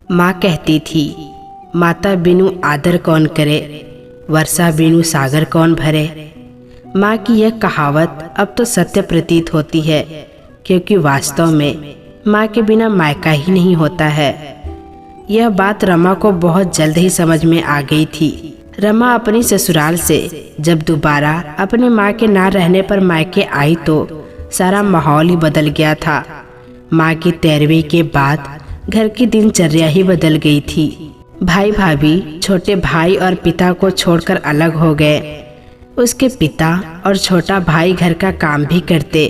माँ कहती थी, माता बिनु आदर कौन करे, वर्षा बिनु सागर कौन भरे। माँ की यह कहावत अब तो सत्य प्रतीत होती है, क्योंकि वास्तव में माँ के बिना मायका ही नहीं होता है। यह बात रमा को बहुत जल्द ही समझ में आ गई थी। रमा अपनी ससुराल से जब दोबारा अपनी माँ के ना रहने पर मायके आई तो सारा माहौल ही बदल गया था। माँ की तेरहवीं के बाद घर की दिनचर्या ही बदल गई थी। भाई भाभी छोटे भाई और पिता को छोड़कर अलग हो गए। उसके पिता और छोटा भाई घर का काम भी करते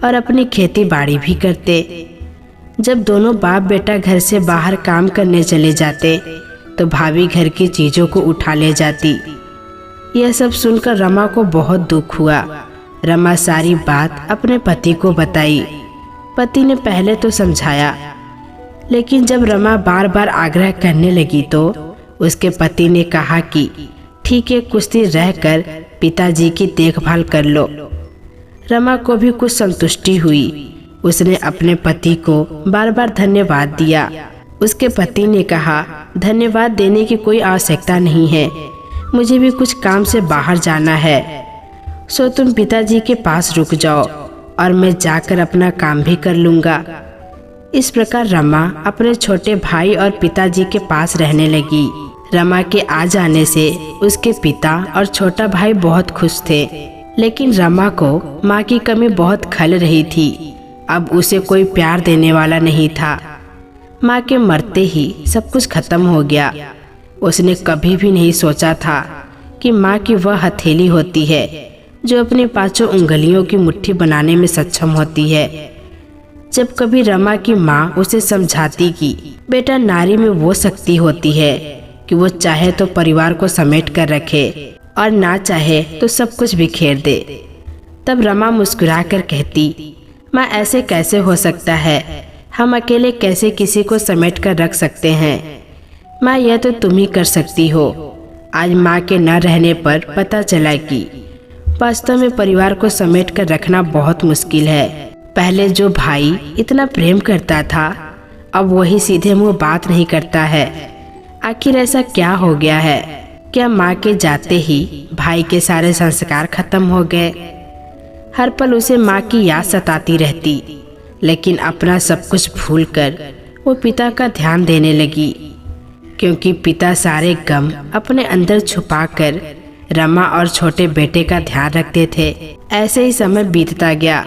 और अपनी खेती बाड़ी भी करते। जब दोनों बाप बेटा घर से बाहर काम करने चले जाते तो भाभी घर की चीज़ों को उठा ले जाती। यह सब सुनकर रमा को बहुत दुख हुआ। रमा सारी बात अपने पति को बताई। पति ने पहले तो समझाया, लेकिन जब रमा बार बार आग्रह करने लगी तो उसके पति ने कहा कि ठीक है, कुछ दिन रहकर पिताजी की देखभाल कर लो। रमा को भी कुछ संतुष्टि हुई। उसने अपने पति को बार बार धन्यवाद दिया। उसके पति ने कहा, धन्यवाद देने की कोई आवश्यकता नहीं है, मुझे भी कुछ काम से बाहर जाना है, सो तुम पिताजी के पास रुक जाओ और मैं जाकर अपना काम भी कर लूँगा। इस प्रकार रमा अपने छोटे भाई और पिताजी के पास रहने लगी। रमा के आ जाने से उसके पिता और छोटा भाई बहुत खुश थे, लेकिन रमा को माँ की कमी बहुत खल रही थी। अब उसे कोई प्यार देने वाला नहीं था। माँ के मरते ही सब कुछ खत्म हो गया। उसने कभी भी नहीं सोचा था कि माँ की वह हथेली होती है जो अपनी पांचों उंगलियों की मुट्ठी बनाने में सक्षम होती है। जब कभी रमा की माँ उसे समझाती कि बेटा, नारी में वो शक्ति होती है कि वो चाहे तो परिवार को समेट कर रखे और ना चाहे तो सब कुछ बिखेर दे, तब रमा मुस्कुरा कर कहती, माँ ऐसे कैसे हो सकता है, हम अकेले कैसे किसी को समेट कर रख सकते हैं। माँ, यह तो तुम ही कर सकती हो। आज माँ के न रहने पर पता चला कि वास्तव में परिवार को समेट कर रखना बहुत मुश्किल है। पहले जो भाई इतना प्रेम करता था, अब वही सीधे मुंह बात नहीं करता है। आखिर ऐसा क्या हो गया है? क्या माँ के जाते ही भाई के सारे संस्कार खत्म हो गए? हर पल उसे माँ की याद सताती रहती, लेकिन अपना सब कुछ भूलकर वो पिता का ध्यान देने लगी, क्योंकि पिता सारे गम अपने अंदर छुपाकर रमा और छोटे बेटे का ध्यान रखते थे। ऐसे ही समय बीतता गया।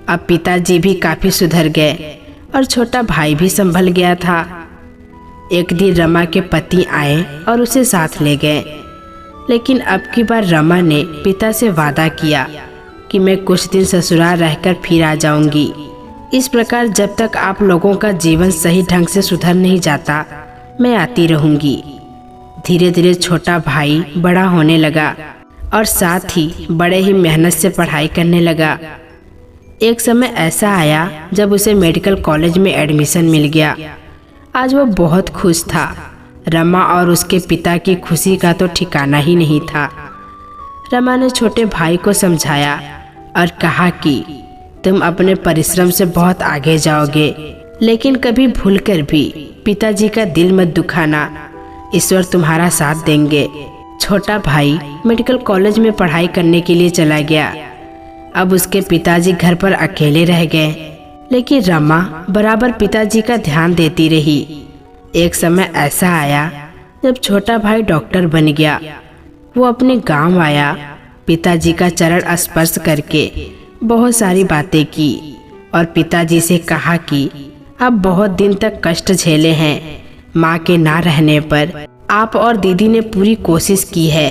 अब पिताजी भी काफी सुधर गए और छोटा भाई भी संभल गया था। एक दिन रमा के पति आए और उसे साथ ले गए, लेकिन अब की बार रमा ने पिता से वादा किया कि मैं कुछ दिन ससुराल रहकर फिर आ जाऊंगी। इस प्रकार जब तक आप लोगों का जीवन सही ढंग से सुधर नहीं जाता, मैं आती रहूंगी। धीरे धीरे छोटा भाई बड़ा होने लगा और साथ ही बड़े ही मेहनत से पढ़ाई करने लगा। एक समय ऐसा आया जब उसे मेडिकल कॉलेज में एडमिशन मिल गया। आज वो बहुत खुश था। रमा और उसके पिता की खुशी का तो ठिकाना ही नहीं था। रमा ने छोटे भाई को समझाया और कहा कि तुम अपने परिश्रम से बहुत आगे जाओगे, लेकिन कभी भूलकर भी पिताजी का दिल मत दुखाना। ईश्वर तुम्हारा साथ देंगे। छोटा भाई मेडिकल कॉलेज में पढ़ाई करने के लिए चला गया। अब उसके पिताजी घर पर अकेले रह गए, लेकिन रमा बराबर पिताजी का ध्यान देती रही। एक समय ऐसा आया जब छोटा भाई डॉक्टर बन गया। वो अपने गांव आया, पिताजी का चरण स्पर्श करके बहुत सारी बातें की और पिताजी से कहा कि आप बहुत दिन तक कष्ट झेले हैं। माँ के ना रहने पर आप और दीदी ने पूरी कोशिश की है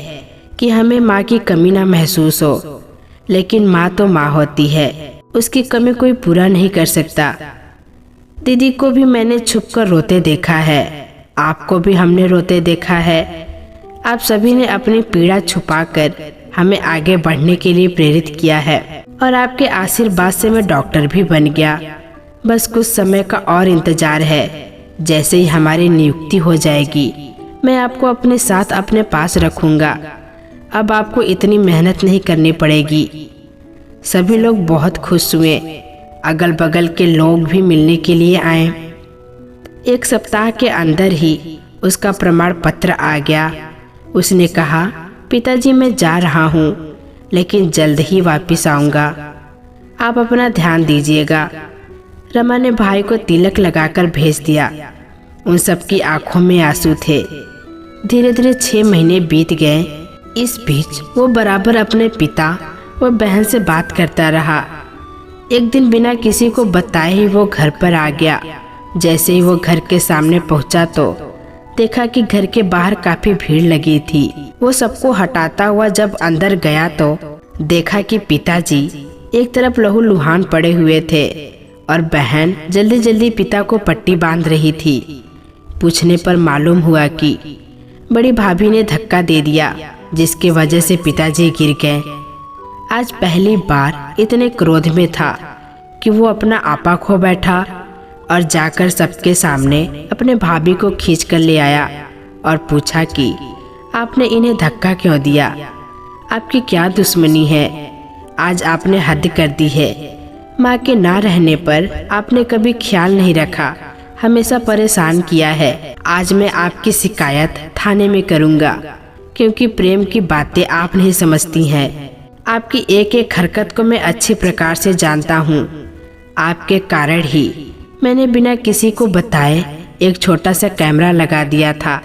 कि हमें माँ की कमी ना महसूस हो, लेकिन माँ तो माँ होती है, उसकी कमी कोई पूरा नहीं कर सकता। दीदी को भी मैंने छुपकर रोते देखा है, आपको भी हमने रोते देखा है। आप सभी ने अपनी पीड़ा छुपाकर हमें आगे बढ़ने के लिए प्रेरित किया है और आपके आशीर्वाद से मैं डॉक्टर भी बन गया। बस कुछ समय का और इंतजार है। जैसे ही हमारी नियुक्ति हो जाएगी, मैं आपको अपने साथ अपने पास रखूंगा। अब आपको इतनी मेहनत नहीं करनी पड़ेगी। सभी लोग बहुत खुश हुए। अगल बगल के लोग भी मिलने के लिए आए। 1 सप्ताह के अंदर ही उसका प्रमाण पत्र आ गया। उसने कहा, पिताजी मैं जा रहा हूँ, लेकिन जल्द ही वापस आऊँगा, आप अपना ध्यान दीजिएगा। रमा ने भाई को तिलक लगाकर भेज दिया। उन सबकी आंखों में आंसू थे। धीरे धीरे 6 महीने बीत गए। इस बीच वो बराबर अपने पिता व बहन से बात करता रहा। एक दिन बिना किसी को बताए ही वो घर पर आ गया। जैसे ही वो घर के सामने पहुंचा तो देखा कि घर के बाहर काफी भीड़ लगी थी। वो सबको हटाता हुआ जब अंदर गया तो देखा कि पिताजी एक तरफ लहूलुहान पड़े हुए थे और बहन जल्दी जल्दी पिता को पट्टी बांध रही थी। पूछने पर मालूम हुआ कि बड़ी भाभी ने धक्का दे दिया, जिसकी वजह से पिताजी गिर गए। आज पहली बार इतने क्रोध में था कि वो अपना आपा खो बैठा और जाकर सबके सामने अपने भाभी को खींच कर ले आया और पूछा कि आपने इन्हें धक्का क्यों दिया, आपकी क्या दुश्मनी है, आज आपने हद कर दी है। माँ के ना रहने पर आपने कभी ख्याल नहीं रखा, हमेशा परेशान किया है। आज मैं आपकी शिकायत थाने में करूँगा, क्योंकि प्रेम की बातें आप नहीं समझती हैं। आपकी एक एक हरकत को मैं अच्छी प्रकार से जानता हूँ। आपके कारण ही मैंने बिना किसी को बताए एक छोटा सा कैमरा लगा दिया था,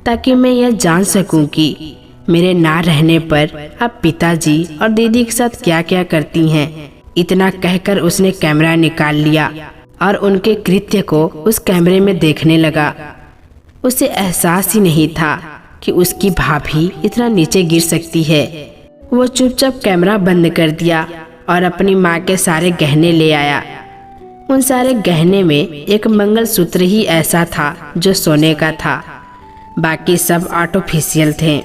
ताकि मैं यह जान सकूं कि मेरे ना रहने पर आप पिताजी और दीदी के साथ क्या क्या करती हैं। इतना कहकर उसने कैमरा निकाल लिया और उनके कृत्य को उस कैमरे में देखने लगा। उसे एहसास ही नहीं था कि उसकी भाभी इतना नीचे गिर सकती है। वो चुपचाप कैमरा बंद कर दिया और अपनी माँ के सारे गहने ले आया। उन सारे गहने में एक मंगलसूत्र ही ऐसा था जो सोने का था, बाकी सब आर्टिफिशियल थे।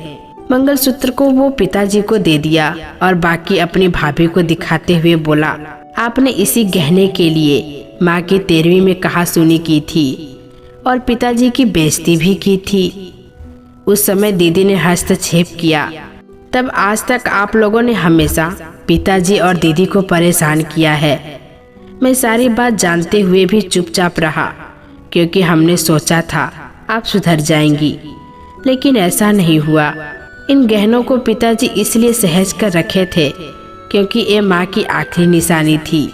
मंगलसूत्र को वो पिताजी को दे दिया और बाकी अपनी भाभी को दिखाते हुए बोला, आपने इसी गहने के लिए माँ की 13वीं में कहासुनी की थी और पिताजी की बेइज्जती भी की थी। उस समय दीदी ने हस्तक्षेप किया। तब आज तक आप लोगों ने हमेशा पिताजी और दीदी को परेशान किया है। मैं सारी बात जानते हुए भी चुपचाप रहा, क्योंकि हमने सोचा था आप सुधर जाएंगी, लेकिन ऐसा नहीं हुआ। इन गहनों को पिताजी इसलिए सहेज कर रखे थे क्योंकि ये माँ की आखिरी निशानी थी।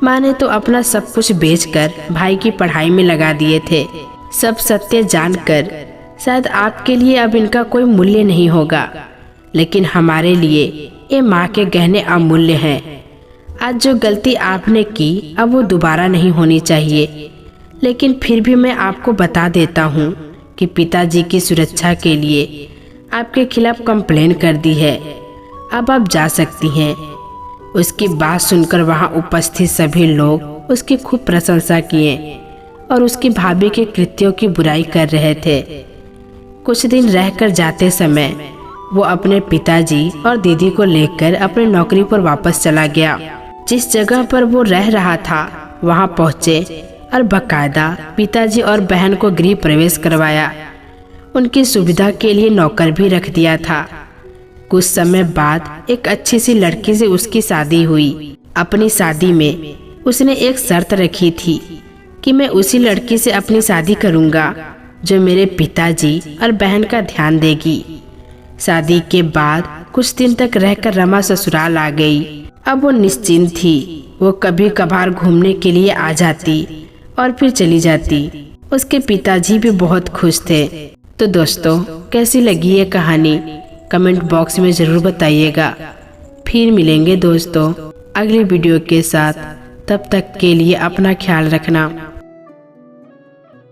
माँ ने तो अपना सब कुछ बेचकर भाई की पढ़ाई में लगा दिए थे। सब सत्य जानकर शायद आपके लिए अब इनका कोई मूल्य नहीं होगा, लेकिन हमारे लिए ये माँ के गहने अमूल्य हैं। आज जो गलती आपने की अब वो दोबारा नहीं होनी चाहिए, लेकिन फिर भी मैं आपको बता देता हूँ कि पिताजी की सुरक्षा के लिए आपके खिलाफ कंप्लेन कर दी है। अब आप जा सकती हैं। उसकी बात सुनकर वहाँ उपस्थित सभी लोग उसकी खूब प्रशंसा किए और उसकी भाभी के कृत्यों की बुराई कर रहे थे। कुछ दिन रहकर जाते समय वो अपने पिताजी और दीदी को लेकर अपनी नौकरी पर वापस चला गया। जिस जगह पर वो रह रहा था वहाँ पहुँचे और बाकायदा पिताजी और बहन को गृह प्रवेश करवाया। उनकी सुविधा के लिए नौकर भी रख दिया था। कुछ समय बाद एक अच्छी सी लड़की से उसकी शादी हुई। अपनी शादी में उसने एक शर्त रखी थी कि मैं उसी लड़की से अपनी शादी करूँगा जो मेरे पिताजी और बहन का ध्यान देगी। शादी के बाद कुछ दिन तक रहकर रमा ससुराल आ गई। अब वो निश्चिंत थी। वो कभी कभार घूमने के लिए आ जाती और फिर चली जाती। उसके पिताजी भी बहुत खुश थे। तो दोस्तों, कैसी लगी ये कहानी कमेंट बॉक्स में ज़रूर बताइएगा। फिर मिलेंगे दोस्तों अगली वीडियो के साथ। तब तक के लिए अपना ख्याल रखना।